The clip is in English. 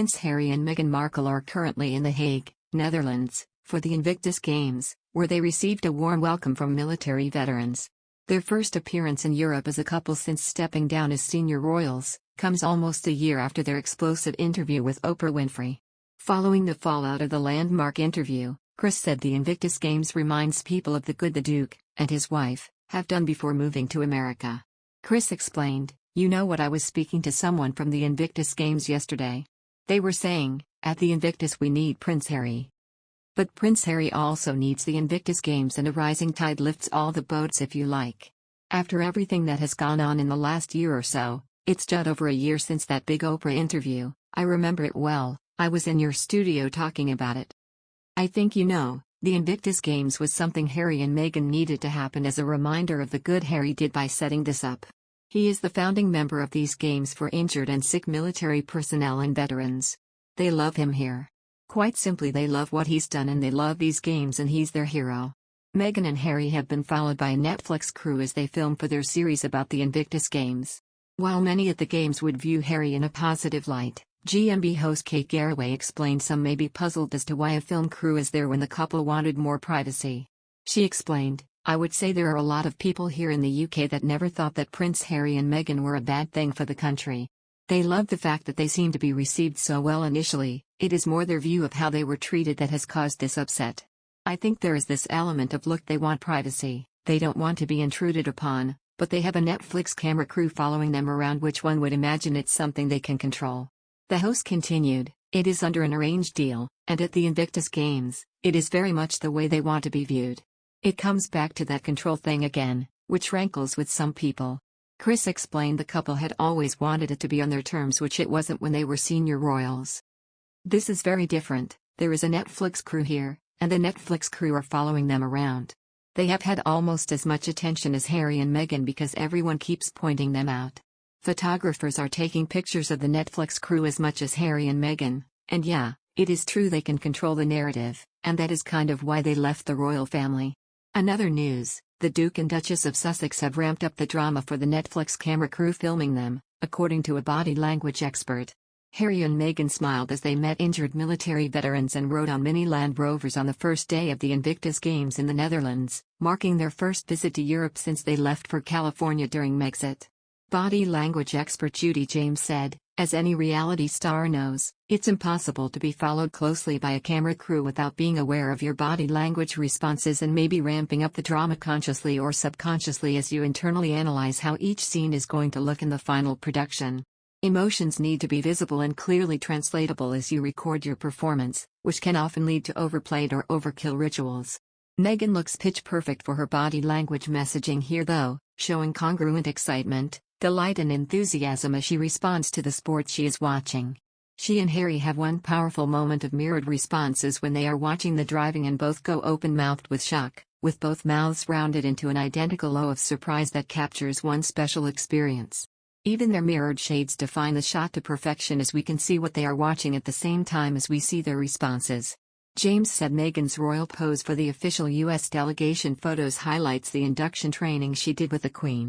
Prince Harry and Meghan Markle are currently in The Hague, Netherlands, for the Invictus Games, where they received a warm welcome from military veterans. Their first appearance in Europe as a couple since stepping down as senior royals, comes almost a year after their explosive interview with Oprah Winfrey. Following the fallout of the landmark interview, Chris said the Invictus Games reminds people of the good the Duke, and his wife, have done before moving to America. Chris explained, "You know what, I was speaking to someone from the Invictus Games yesterday. They were saying, at the Invictus we need Prince Harry. But Prince Harry also needs the Invictus Games, and a rising tide lifts all the boats, if you like." After everything that has gone on in the last year or so, it's just over a year since that big Oprah interview. I remember it well. I was in your studio talking about it. I think you know, the Invictus Games was something Harry and Meghan needed to happen as a reminder of the good Harry did by setting this up. He is the founding member of these games for injured and sick military personnel and veterans. They love him here. Quite simply, they love what he's done and they love these games, and he's their hero. Meghan and Harry have been followed by a Netflix crew as they film for their series about the Invictus Games. While many at the games would view Harry in a positive light, GMB host Kate Garraway explained some may be puzzled as to why a film crew is there when the couple wanted more privacy. She explained, "I would say there are a lot of people here in the UK that never thought that Prince Harry and Meghan were a bad thing for the country. They love the fact that they seem to be received so well initially. It is more their view of how they were treated that has caused this upset. I think there is this element of, look, they want privacy, they don't want to be intruded upon, but they have a Netflix camera crew following them around, which one would imagine it's something they can control." The host continued, "It is under an arranged deal, and at the Invictus Games, it is very much the way they want to be viewed. It comes back to that control thing again, which rankles with some people." Chris explained the couple had always wanted it to be on their terms, which it wasn't when they were senior royals. "This is very different. There is a Netflix crew here, and the Netflix crew are following them around. They have had almost as much attention as Harry and Meghan because everyone keeps pointing them out. Photographers are taking pictures of the Netflix crew as much as Harry and Meghan, and yeah, it is true they can control the narrative, and that is kind of why they left the royal family." Another news, the Duke and Duchess of Sussex have ramped up the drama for the Netflix camera crew filming them, according to a body language expert. Harry and Meghan smiled as they met injured military veterans and rode on mini Land Rovers on the first day of the Invictus Games in the Netherlands, marking their first visit to Europe since they left for California during Megxit. Body language expert Judy James said, "As any reality star knows, it's impossible to be followed closely by a camera crew without being aware of your body language responses and maybe ramping up the drama consciously or subconsciously as you internally analyze how each scene is going to look in the final production. Emotions need to be visible and clearly translatable as you record your performance, which can often lead to overplayed or overkill rituals." Meghan looks pitch perfect for her body language messaging here though, showing congruent excitement, delight and enthusiasm as she responds to the sport she is watching. She and Harry have one powerful moment of mirrored responses when they are watching the driving and both go open-mouthed with shock, with both mouths rounded into an identical O of surprise that captures one special experience. Even their mirrored shades define the shot to perfection as we can see what they are watching at the same time as we see their responses. James said Meghan's royal pose for the official U.S. delegation photos highlights the induction training she did with the Queen.